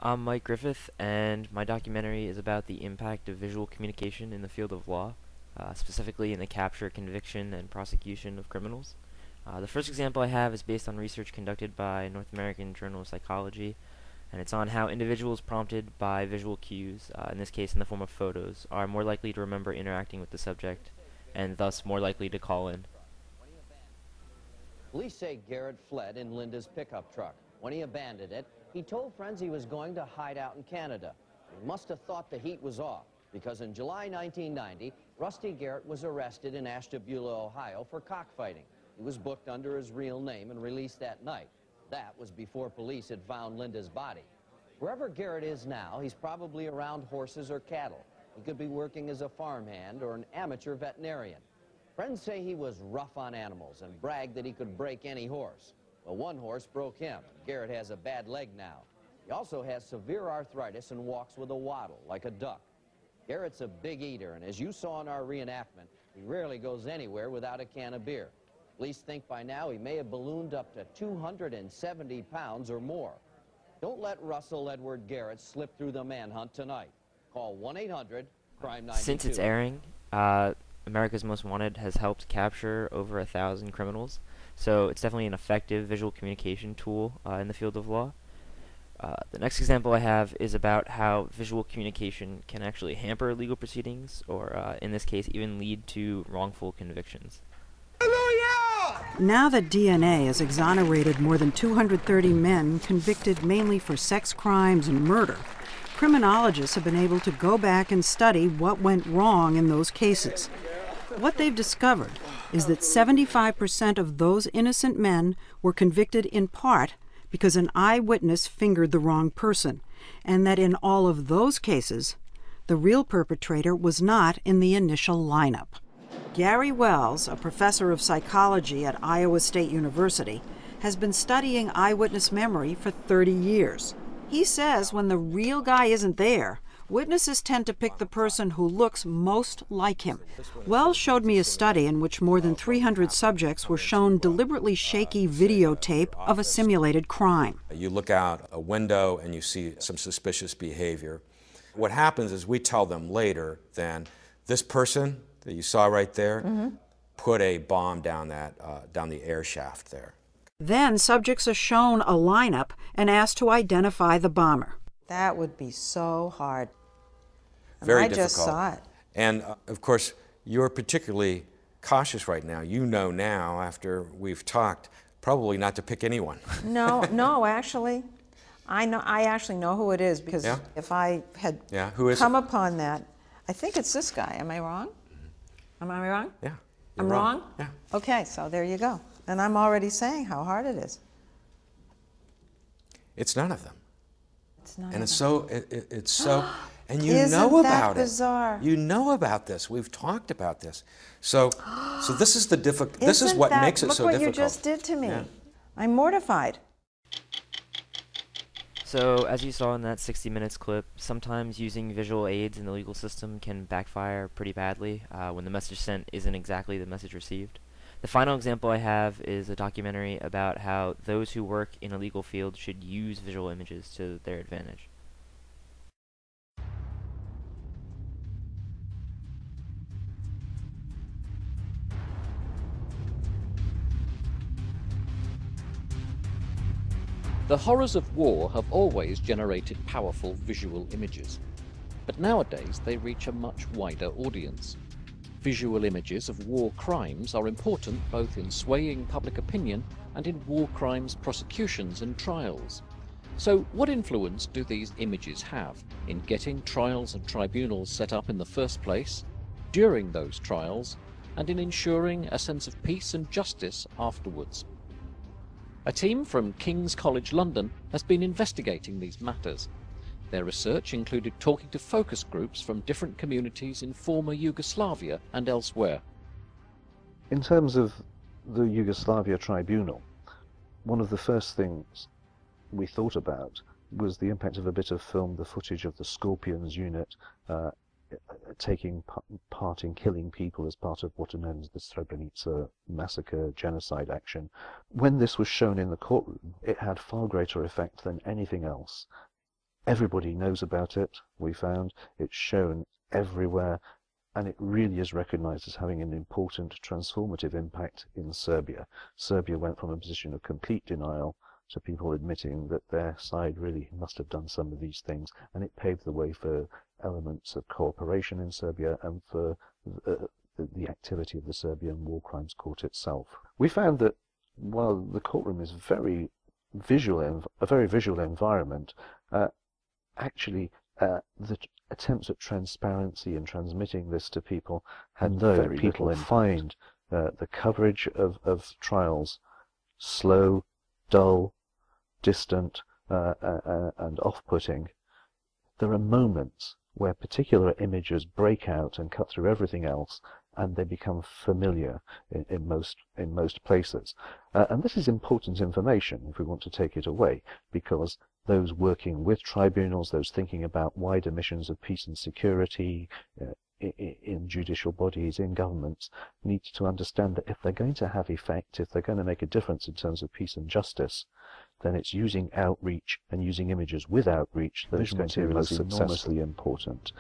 I'm Mike Griffith, and my documentary is about the impact of visual communication in the field of law, specifically in the capture, conviction, and prosecution of criminals. The first example I have is based on research conducted by North American Journal of Psychology, and it's on how individuals prompted by visual cues, in this case in the form of photos, are more likely to remember interacting with the subject, and thus more likely to call in. Police say Garrett fled in Linda's pickup truck. When he abandoned it, he told friends he was going to hide out in Canada. He must have thought the heat was off, because in July 1990, Rusty Garrett was arrested in Ashtabula, Ohio for cockfighting. He was booked under his real name and released that night. That was before police had found Linda's body. Wherever Garrett is now, he's probably around horses or cattle. He could be working as a farmhand or an amateur veterinarian. Friends say he was rough on animals and bragged that he could break any horse. Well, one horse broke him. Garrett has a bad leg now. He also has severe arthritis and walks with a waddle, like a duck. Garrett's a big eater, and as you saw in our reenactment, he rarely goes anywhere without a can of beer. Police think by now he may have ballooned up to 270 pounds or more. Don't let Russell Edward Garrett slip through the manhunt tonight. Call 1-800-CRIME-92. Since it's airing, America's Most Wanted has helped capture over 1,000 criminals, so it's definitely an effective visual communication tool in the field of law. The next example I have is about how visual communication can actually hamper legal proceedings, or in this case, even lead to wrongful convictions. Now that DNA has exonerated more than 230 men convicted mainly for sex crimes and murder, criminologists have been able to go back and study what went wrong in those cases. What they've discovered is that 75% of those innocent men were convicted in part because an eyewitness fingered the wrong person, and that in all of those cases, the real perpetrator was not in the initial lineup. Gary Wells, a professor of psychology at Iowa State University, has been studying eyewitness memory for 30 years. He says when the real guy isn't there, witnesses tend to pick the person who looks most like him. Wells showed me a study in which more than 300 subjects were shown deliberately shaky videotape of a simulated crime. You look out a window and you see some suspicious behavior. What happens is we tell them later then, this person that you saw right there put a bomb down the air shaft there. Then subjects are shown a lineup and asked to identify the bomber. That would be so hard. And Very I difficult. just saw it. And of course, you're particularly cautious right now. You know now, after we've talked, probably not to pick anyone. No, actually, I actually know who it is, because if I had come upon that, I think it's this guy. Am I wrong? Am I wrong? Yeah. I'm wrong? Yeah. Okay, so there you go. And I'm already saying how hard it is. It's none of them. It's none And of it's them. so, and you Isn't know that about bizarre? it. You know about this. We've talked about this. So this is the difficult. This is Isn't what that, makes it so look what difficult. you just did to me. Yeah. I'm mortified. So, as you saw in that 60 Minutes clip, sometimes using visual aids in the legal system can backfire pretty badly when the message sent isn't exactly the message received. The final example I have is a documentary about how those who work in a legal field should use visual images to their advantage. The horrors of war have always generated powerful visual images, but nowadays they reach a much wider audience. Visual images of war crimes are important both in swaying public opinion and in war crimes prosecutions and trials. So what influence do these images have in getting trials and tribunals set up in the first place, during those trials, and in ensuring a sense of peace and justice afterwards? A team from King's College London has been investigating these matters. Their research included talking to focus groups from different communities in former Yugoslavia and elsewhere. In terms of the Yugoslavia tribunal, one of the first things we thought about was the impact of a bit of film, the footage of the Scorpions unit taking part in killing people as part of what are known as the Srebrenica massacre genocide action. When this was shown in the courtroom, it had far greater effect than anything else. Everybody knows about it, we found. It's shown everywhere, and it really is recognized as having an important transformative impact in Serbia. Serbia went from a position of complete denial to people admitting that their side really must have done some of these things, and it paved the way for elements of cooperation in Serbia and for the activity of the Serbian War Crimes Court itself. We found that while the courtroom is a very visual environment, actually the attempts at transparency and transmitting this to people had very little impact. Find the coverage of trials slow, dull, distant, and off-putting. There are moments where particular images break out and cut through everything else, and they become familiar in most places. And this is important information if we want to take it away, because those working with tribunals, those thinking about wider missions of peace and security in judicial bodies, in governments, need to understand that if they're going to have effect, if they're going to make a difference in terms of peace and justice, then it's using outreach and using images with outreach that is going to be most enormously important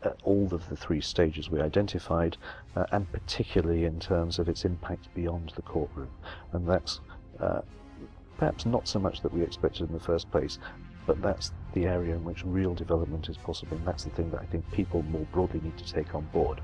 at all of the three stages we identified, and particularly in terms of its impact beyond the courtroom. And that's perhaps not so much that we expected in the first place, but that's the area in which real development is possible, and that's the thing that I think people more broadly need to take on board.